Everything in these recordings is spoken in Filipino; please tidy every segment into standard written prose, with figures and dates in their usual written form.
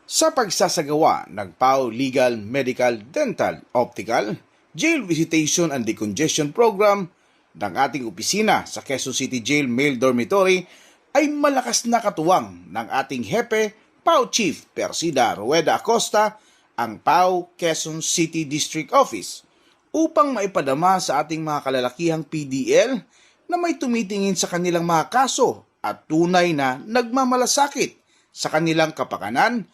sa pagsasagawa ng PAO Legal, Medical, Dental, Optical, Jail Visitation and Decongestion Program ng ating opisina sa Quezon City Jail Male Dormitory ay malakas na katuwang ng ating hepe, PAO Chief Persida Rueda Acosta, ang PAO Quezon City District Office upang maipadama sa ating mga kalalakihang PDL na may tumitingin sa kanilang mga kaso at tunay na nagmamalasakit sa kanilang kapakanan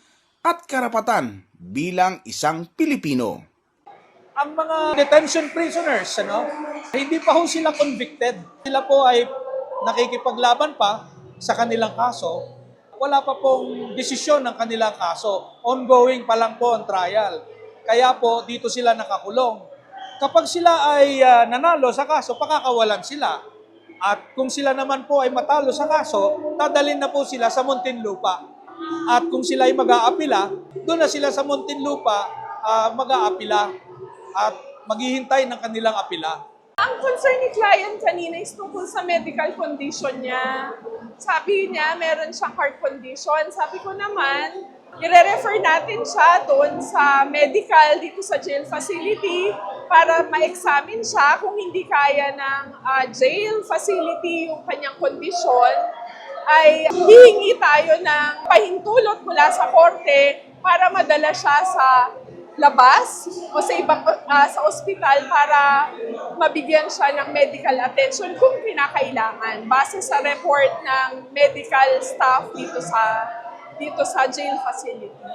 at karapatan bilang isang Pilipino. Ang mga detention prisoners, hindi pa ho sila convicted. Sila po ay nakikipaglaban pa sa kanilang kaso. Wala pa pong desisyon ng kanilang kaso. Ongoing pa lang po ang trial. Kaya po dito sila nakakulong. Kapag sila ay nanalo sa kaso, pakakawalan sila. At kung sila naman po ay matalo sa kaso, dadalhin na po sila sa Muntinlupa. At kung sila ay mag-aapila, doon na sila sa Muntinlupa mag-aapila at maghihintay ng kanilang apila. Ang concern ni client kanina is tungkol sa medical condition niya. Sabi niya, meron siyang heart condition. Sabi ko naman, i-refer natin siya doon sa medical dito sa jail facility para ma-examine siya kung hindi kaya ng jail facility yung kanyang kondisyon, ay hihingi tayo ng pahintulot mula sa korte para madala siya sa labas o sa ibang sa ospital para mabigyan siya ng medical attention kung kinakailangan base sa report ng medical staff dito sa jail facility.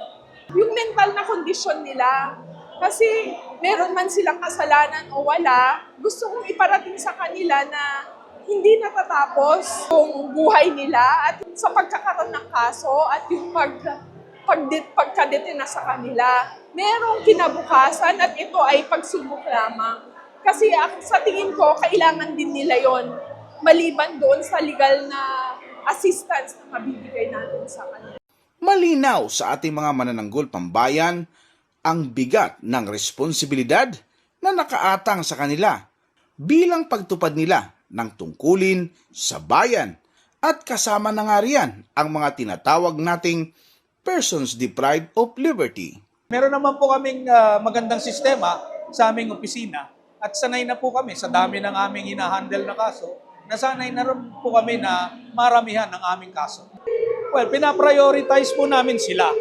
Yung mental na kondisyon nila, kasi meron man silang kasalanan o wala, gusto kong iparating sa kanila na hindi natatapos yung buhay nila at sa pagkakaroon ng kaso at yung pagkadetena sa kanila. Merong kinabukasan at ito ay pagsubok lamang. Kasi sa tingin ko, kailangan din nila yon maliban doon sa legal na assistance na mabibigay natin sa kanila. Malinaw sa ating mga manananggol pambayan ang bigat ng responsibilidad na nakaatang sa kanila bilang pagtupad nila ng tungkulin sa bayan at kasama na nga riyan ang mga tinatawag nating persons deprived of liberty. Meron naman po kaming magandang sistema sa aming opisina at sanay na po kami sa dami ng aming hinahandle na kaso, nasanay na rin po kami na maramihan ang aming kaso. Well, pinaprioritize po namin sila.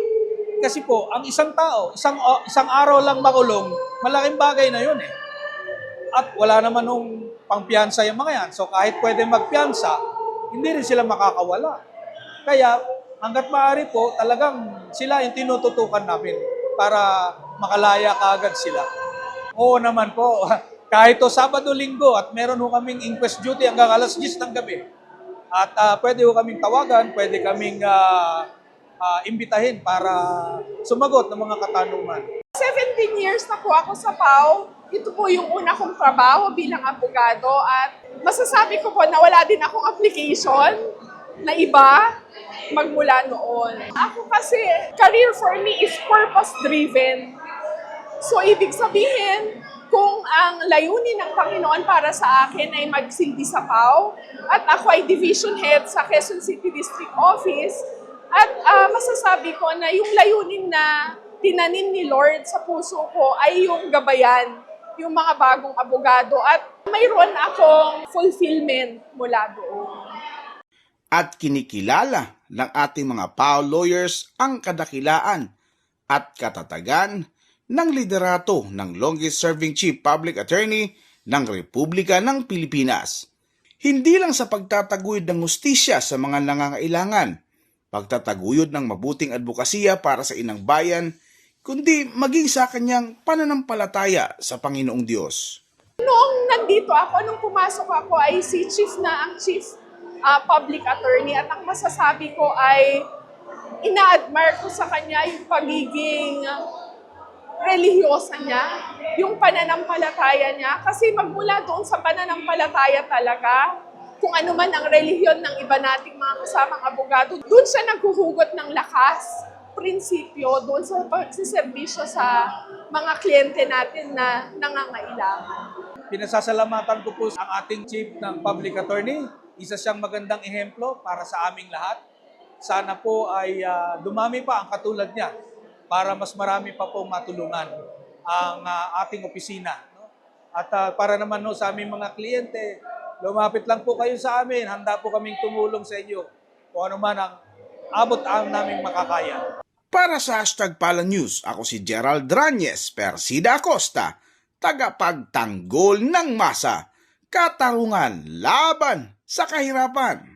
Kasi po, ang isang tao, isang araw lang makulong, malaking bagay na yun eh. At wala naman nung pangpiyansa yung mga yan. So kahit pwede magpiyansa, hindi rin sila makakawala. Kaya hanggat maaari po, talagang sila yung tinututukan namin para makalaya kaagad sila. Oo naman po, kahit to Sabado-Linggo at meron ho kaming inquest duty hanggang alas 10 ng gabi. At pwede ho kaming tawagan, pwede kaming imbitahin para sumagot ng mga katanungan. 17 years na po ako sa PAO. Ito po yung una kong trabaho bilang abogado at masasabi ko po na wala din akong application na iba magmula noon. Ako kasi, career for me is purpose-driven. So, ibig sabihin, kung ang layunin ng Panginoon para sa akin ay magsilbi sa PAO at ako ay division head sa Quezon City District Office at masasabi ko na yung layunin na tinanim ni Lord sa puso ko ay yung gabayan, yung mga bagong abogado at mayroon akong fulfillment mula doon. At kinikilala ng ating mga PAO lawyers ang kadakilaan at katatagan ng liderato ng longest-serving Chief Public Attorney ng Republika ng Pilipinas. Hindi lang sa pagtataguyod ng hustisya sa mga nangangailangan, pagtataguyod ng mabuting advokasya para sa inang bayan, kundi maging sa kanyang pananampalataya sa Panginoong Diyos. Noong nandito ako, nung pumasok ako ay si ang Chief Public Attorney at ang masasabi ko ay ina-admire ko sa kanya yung pagiging religyosa niya, yung pananampalataya niya. Kasi magmula doon sa pananampalataya talaga, kung ano man ang relihiyon ng iba nating mga kasamang abogado, doon siya naghuhugot ng lakas, prinsipyo, doon sa pagsiservisyo sa mga kliyente natin na nangangailangan. Pinasasalamatan ko po ang ating Chief ng Public Attorney. Isa siyang magandang ehemplo para sa aming lahat. sana po ay dumami pa ang katulad niya para mas marami pa pong matulungan ang ating opisina. No? At para naman no, sa aming mga kliyente, lumapit lang po kayo sa amin. Handa po kaming tumulong sa inyo kung ano man ang abot ang naming makakaya. Para sa #Pala News, ako si Gerald Ranyes, Persida Acosta, tagapagtanggol ng masa, katarungan laban sa kahirapan.